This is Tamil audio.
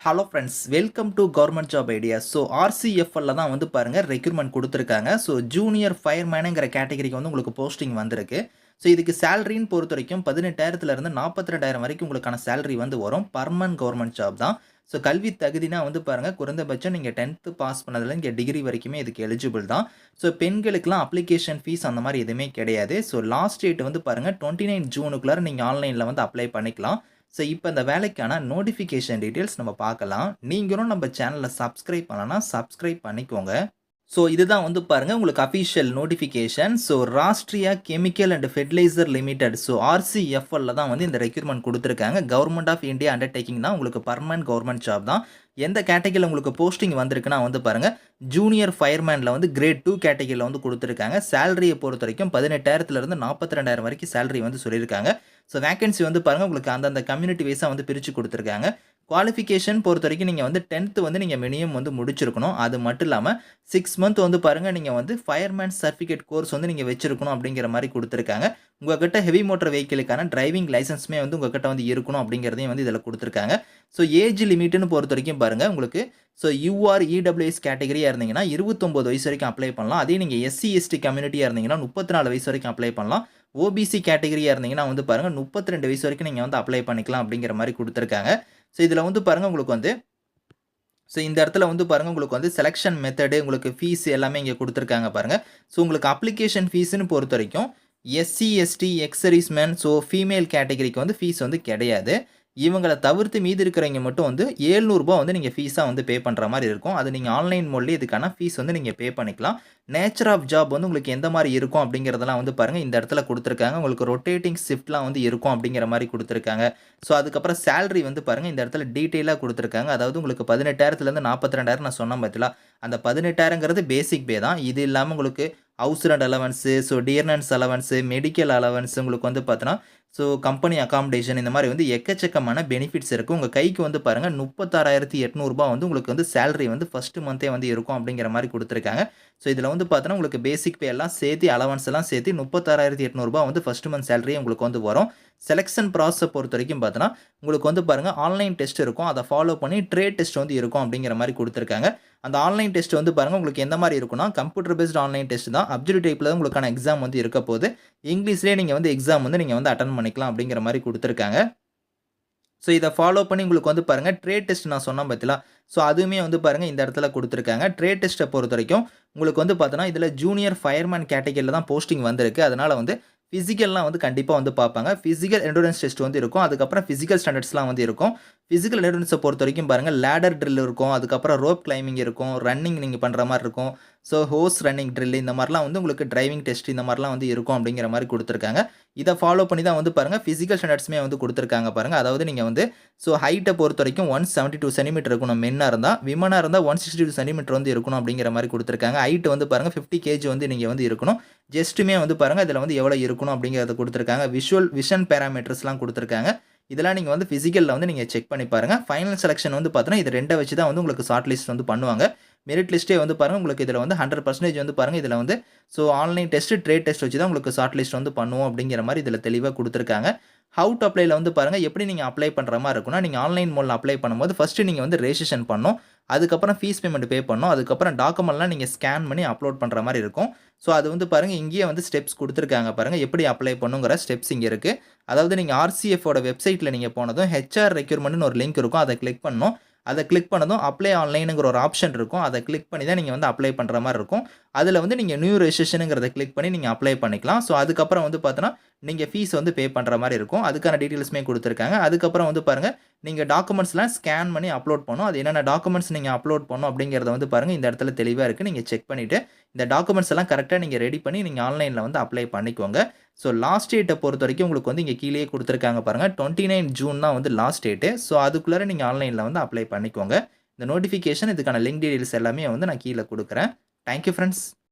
Hello friends, welcome to government job ideas. So ஆர்சிஎஃப்எல்ல தான் வந்து பாருங்கள் ரெக்ரூட்மெண்ட் கொடுத்துருக்காங்க. ஸோ ஜூனியர் ஃபயர்மேனுங்கிற கேட்டகரிக்கு வந்து உங்களுக்கு போஸ்டிங் வந்திருக்கு. ஸோ இதுக்கு சேலரின்னு பொறுத்த வரைக்கும் 18,000 42,000 வரைக்கும் உங்களுக்கான சேலரி வந்து வரும். பர்மனன்ட் கவர்மெண்ட் ஜாப் தான். ஸோ கல்வி தகுதினா வந்து பாருங்கள், குறைந்தபட்சம் நீங்கள் 10th பாஸ் பண்ணதில் இங்கே டிகிரி வரைக்குமே இதுக்கு எலிஜிபிள் தான். ஸோ பெண்களுக்கெல்லாம் அப்ளிகேஷன் ஃபீஸ் அந்த மாதிரி எதுவுமே கிடையாது. ஸோ லாஸ்ட் டேட் வந்து பாருங்கள் 29 ஜூனுக்குள்ளார நீங்கள் ஆன்லைனில் வந்து அப்ளை பண்ணிக்கலாம். ஸோ இப்போ இந்த வேலைக்கான நோட்டிஃபிகேஷன் டீட்டெயில்ஸ் நம்ம பார்க்கலாம். நீங்களும் நம்ம சேனலை சப்ஸ்கிரைப் பண்ணலன்னா சப்ஸ்கிரைப் பண்ணிக்கோங்க. ஸோ இதுதான் வந்து பாருங்கள் உங்களுக்கு official notification. So Rashtriya Chemical and Fertilizer Limited, so ஆர்சிஎஃப்எல்ல தான் வந்து இந்த ரெக்ரூட்மெண்ட் கொடுத்துருக்காங்க. கவர்மெண்ட் ஆஃப் இந்தியா அண்டர்டேக்கிங் தான். உங்களுக்கு பர்மனன்ட் கவர்மெண்ட் ஜாப் தான். எந்த கேட்டகரியில் உங்களுக்கு போஸ்டிங் வந்திருக்குன்னா வந்து பாருங்கள், ஜூனியர் ஃபயர்மேனில் வந்து கிரேட் 2 கேட்டகரியில் வந்து கொடுத்துருக்காங்க. சேலரியை பொறுத்த வரைக்கும் 18,000 42,000 வரைக்கும் சேலரி வந்து சொல்லியிருக்காங்க. ஸோ வேகன்சி வந்து பாருங்கள் உங்களுக்கு அந்தந்த கம்யூனிட்டி வைஸாக வந்து பிரித்து கொடுத்துருக்காங்க. குவாலிஃபிகேஷன் பொறுத்த வரைக்கும் நீங்கள் வந்து 10th வந்து நீங்கள் மினிமம் வந்து முடிச்சிருக்கணும். அது மட்டும் இல்லாமல் 6 மந்த் வந்து பாருங்கள் நீங்கள் வந்து ஃபயர்மேன் சர்டிஃபிகேட் கோர்ஸ் வந்து நீங்கள் வச்சிருக்கணும் அப்படிங்கிற மாதிரி கொடுத்துருக்காங்க. உங்கள்கிட்ட ஹெவி மோட்டர் வெஹிக்கிளுக்கான டிரைவிங் லைசன்ஸுமே வந்து உங்கள்கிட்ட வந்து இருக்கணும் அப்படிங்கிறதையும் வந்து இதில் கொடுத்துருக்காங்க. ஸோ ஏஜ் லிமிட்டுன்னு பொறுத்த வரைக்கும் பாருங்கள் உங்களுக்கு, ஸோ யூஆர் இடபிள்யூஎஸ் கேட்டகரியாக இருந்தீங்கன்னா 29 வயசு வரைக்கும் அப்ளை பண்ணலாம். அதே நீங்கள் எஸ்சி எஸ்டி கம்யூனிட்டியாக இருந்தீங்கன்னா 34 வயசு வரைக்கும் அப்ளை பண்ணலாம். ஓபிசி கேட்டகரியாக இருந்தீங்கன்னா வந்து பாருங்கள் 32 வயசு வரைக்கும் நீங்கள் வந்து அப்ளை பண்ணிக்கலாம் அப்படிங்கிற மாதிரி கொடுத்துருக்காங்க. ஸோ இதில் வந்து பாருங்கள் உங்களுக்கு வந்து, ஸோ இந்த இடத்துல வந்து பாருங்கள் உங்களுக்கு வந்து செலெக்ஷன் மெத்தடு, உங்களுக்கு ஃபீஸ் எல்லாமே இங்கே கொடுத்துருக்காங்க பாருங்கள். ஸோ உங்களுக்கு அப்ளிகேஷன் ஃபீஸ்னு பொறுத்த வரைக்கும் SC ST ex servicemen, so female கேட்டகரிக்கு வந்து ஃபீஸ் வந்து கிடையாது. இவங்களை தவிர்த்து மீதி இருக்கிறவங்க மட்டும் வந்து ரூ. 700 வந்து நீங்கள் ஃபீஸாக வந்து பே பண்ணுற மாதிரி இருக்கும். அது நீங்கள் ஆன்லைன் மோட்லேயே இதுக்கான ஃபீஸ் வந்து நீங்கள் பே பண்ணிக்கலாம். நேச்சர் ஆஃப் ஜாப் வந்து உங்களுக்கு எந்த மாதிரி இருக்கும் அப்படிங்கிறதெல்லாம் வந்து பாருங்கள் இந்த இடத்துல கொடுத்துருக்காங்க. உங்களுக்கு ரொட்டேட்டிங் ஷிஃப்ட்லாம் வந்து இருக்கும் அப்படிங்கிற மாதிரி கொடுத்துருக்காங்க. ஸோ அதுக்கப்புறம் சேலரி வந்து பாருங்கள் இந்த இடத்துல டீட்டெயிலாக கொடுத்துருக்காங்க. அதாவது உங்களுக்கு 18,000 42,000 நான் சொன்னேன் பார்த்தீங்களா, அந்த 18,000ங்கிறது பேசிக் பே தான். இது இல்லாமல் உங்களுக்கு house rent allowance, so dearness allowance, medical allowance, உங்களுக்கு வந்து பார்த்தீங்கன்னா ஸோ கம்பெனி அகாமடேஷன், இந்த மாதிரி வந்து எக்கச்சக்கமான பெனிஃபிட்ஸ் இருக்குது. உங்கள் கைக்கு வந்து பாருங்கள் 36,800 வந்து உங்களுக்கு வந்து சேலரி வந்து ஃபஸ்ட்டு மந்த்தே வந்து இருக்கும் அப்படிங்கிற மாதிரி கொடுத்துருக்காங்க. ஸோ இதில் வந்து பார்த்தோன்னா உங்களுக்கு பேசிக் பே எல்லாம் சேர்த்து அலவன்ஸ் எல்லாம் சேர்த்து 36,800 வந்து ஃபஸ்ட்டு மந்த் சேலரி உங்களுக்கு வந்து வரும். செலெக்ஷன் ப்ராசஸை பொறுத்த வரைக்கும் பார்த்தோன்னா உங்களுக்கு வந்து பாருங்கள் ஆன்லைன் டெஸ்ட் இருக்கும். அதை ஃபாலோ பண்ணி ட்ரேட் டெஸ்ட் வந்து இருக்கும் அப்படிங்கிற மாதிரி கொடுத்துருக்காங்க. அந்த ஆன்லைன் டெஸ்ட் வந்து பாருங்கள் உங்களுக்கு எந்த மாதிரி இருக்குன்னா, கம்ப்யூட்டர் பேஸ்ட் ஆன்லைன் டெஸ்ட் தான். அப்ஜெக்டிவ் டைப்பில் தான் உங்களுக்கான எக்ஸாம் வந்து இருக்க போது. இங்கிலீஷ்லேயே நீங்கள் வந்து எக்ஸாம் வந்து நீங்கள் வந்து அட்டன் பண்ணிக்கலாம் அப்படிங்கிற மாதிரி கொடுத்துருக்காங்க. ஸோ இதை ஃபாலோ பண்ணி உங்களுக்கு வந்து பாருங்கள் ட்ரேட் டெஸ்ட் நான் சொன்னேன் பார்த்தீங்களா, ஸோ அதுவுமே வந்து பாருங்கள் இந்த இடத்துல கொடுத்துருக்காங்க. ட்ரேட் டெஸ்ட்டை பொறுத்த வரைக்கும் உங்களுக்கு வந்து பார்த்தோன்னா இதில் ஜூனியர் ஃபயர்மேன் கேட்டகரியில் தான் போஸ்டிங் வந்திருக்கு. அதனால் வந்து ஃபிசிக்கல்லாம் வந்து கண்டிப்பாக வந்து பார்ப்பாங்க. ஃபிசிக்கல் எண்டூரன்ஸ் டெஸ்ட் வந்து இருக்கும். அதுக்கப்புறம் ஃபிசிக்கல் ஸ்டாண்டர்ட்ஸ்லாம் வந்து இருக்கும். ஃபிசிக்கல் எண்டூரன்ஸை பொறுத்த வரைக்கும் பாருங்கள் லேடர் ட்ரில் இருக்கும். அதுக்கப்புறம் ரோப் கிளைம்பிங் இருக்கும். ரன்னிங் நீங்கள் பண்ணுற மாதிரி இருக்கும். ஸோ ஹோஸ் ரன்னிங் ட்ரில் இந்த மாதிரிலாம் வந்து உங்களுக்கு டிரைவிங் டெஸ்ட் இந்த மாதிரிலாம் வந்து இருக்கும் அப்படிங்கிற மாதிரி கொடுத்துருக்காங்க. இதை ஃபாலோ பண்ணி தான் வந்து பாருங்கள் ஃபிசிக்கல் ஸ்டாண்டர்ட்ஸுமே வந்து கொடுத்துருக்காங்க பாருங்கள். அதாவது நீங்கள் வந்து ஸோ ஹைட்டை பொறுத்த வரைக்கும் 172 சென்டிமீட்டர் இருக்கணும் மென்னாக இருந்தால். விமனாக இருந்தால் 162 சென்டிமீட்டர் வந்து இருக்கணும் அப்படிங்கிற மாதிரி கொடுத்துருக்காங்க. ஹைட் வந்து பாருங்கள் 50 kg வந்து நீங்கள் வந்து இருக்கணும். ஜஸ்ட்டுமே வந்து பாருங்கள் இதில் வந்து எவ்வளோ இருக்கணும் அப்படிங்கிறத கொடுத்துருக்காங்க. விஷன் பேராமீட்டர்ஸ்லாம் கொடுத்துருக்காங்க. இதெல்லாம் நீங்கள் வந்து ஃபிசிக்கலில் வந்து நீங்கள் செக் பண்ணி பாருங்கள். ஃபைனல் செலெக்ஷன் வந்து பார்த்தோன்னா இது 2 வச்சு தான் வந்து உங்களுக்கு ஷார்ட் லிஸ்ட் வந்து பண்ணுவாங்க. மெரிட் லிஸ்ட்டே வந்து பாருங்கள் உங்களுக்கு இதில் வந்து 100% வந்து பாருங்கள் இதில் வந்து so online test, trade test வச்சு தான் உங்களுக்கு ஷார்ட் லிஸ்ட் வந்து பண்ணுவோம் அப்படிங்கிற மாதிரி இதில் தெளிவாக கொடுத்துருக்காங்க. ஹவு டு அப்ளைல வந்து பாருங்கள் எப்படி நீங்கள் அப்ளை பண்ணுற மாதிரி இருக்குன்னா, நீங்கள் ஆன்லைன் மோடில் அப்ளை பண்ணும்போது ஃபஸ்ட்டு நீங்கள் வந்து ரெஜிஸ்ட்ரேஷன் பண்ணணும். அதுக்கப்புறம் ஃபீஸ் பேமெண்ட் பே பண்ணணும். அதுக்கப்புறம் டாக்குமெண்ட்லாம் நீங்கள் ஸ்கேன் பண்ணி அப்லோட் பண்ணுற மாதிரி இருக்கும். ஸோ அது வந்து பாருங்கள் இங்கேயே வந்து ஸ்டெப்ஸ் கொடுத்துருக்காங்க பாருங்கள், எப்படி அப்ளை பண்ணுங்கிற ஸ்டெப்ஸ் இங்கே இருக்குது. அதாவது நீங்கள் ஆர்சிஎஃபோட வெப்சைட்டில் நீங்கள் போனதும் ஹெச்ஆர் ரெக்யூர்மெண்ட்னு ஒரு லிங்க் இருக்கும். அதை கிளிக் பண்ணணும். அதை கிளிக் பண்ணதும் அப்ளை ஆன்லைனுங்கிற ஒரு ஆப்ஷன் இருக்கும். அதை கிளிக் பண்ணி தான் நீங்கள் வந்து அப்ளை பண்ணுற மாதிரி இருக்கும். அதில் வந்து நீங்கள் நியூ ரெஜிஸ்ட்ரேஷனுங்கிறத கிளிக் பண்ணி நீங்கள் அப்ளை பண்ணிக்கலாம். ஸோ அதுக்கப்புறம் வந்து பார்த்தோன்னா நீங்கள் ஃபீஸ் வந்து பே பண்ணுற மாதிரி இருக்கும். அதுக்கான டீட்டெயில்ஸுமே கொடுத்துருக்காங்க. அதுக்கப்புறம் வந்து பாருங்கள் நீங்கள் டாக்குமெண்ட்ஸ்லாம் ஸ்கேன் பண்ணி அப்லோட் பண்ணணும். அது என்னென்ன டாக்குமெண்ட்ஸ் நீங்கள் அப்லோட் பண்ணணும் அப்படிங்கிறத வந்து பாருங்கள் இந்த இடத்துல தெளிவாக இருக்குது. நீங்கள் செக் பண்ணிவிட்டு இந்த டாக்குமெண்ட்ஸ் எல்லாம் கரெக்டாக நீங்கள் ரெடி பண்ணி நீங்கள் ஆன்லைனில் வந்து அப்ளை பண்ணிக்கோங்க. ஸோ லாஸ்ட் டேட்டை பொறுத்த வரைக்கும் உங்களுக்கு வந்து இங்கே கீழேயே கொடுத்துருக்காங்க பாருங்கள், 29 ஜூன் தான் வந்து லாஸ்ட் டேட்டு. ஸோ அதுக்குள்ளே நீங்கள் ஆன்லைனில் வந்து அப்ளை பண்ணிக்கோங்க. இந்த நோட்டிஃபிகேஷன் இதுக்கான லிங்க் டீட்டெயில்ஸ் எல்லாமே வந்து நான் கீழே கொடுக்குறேன். Thank you friends.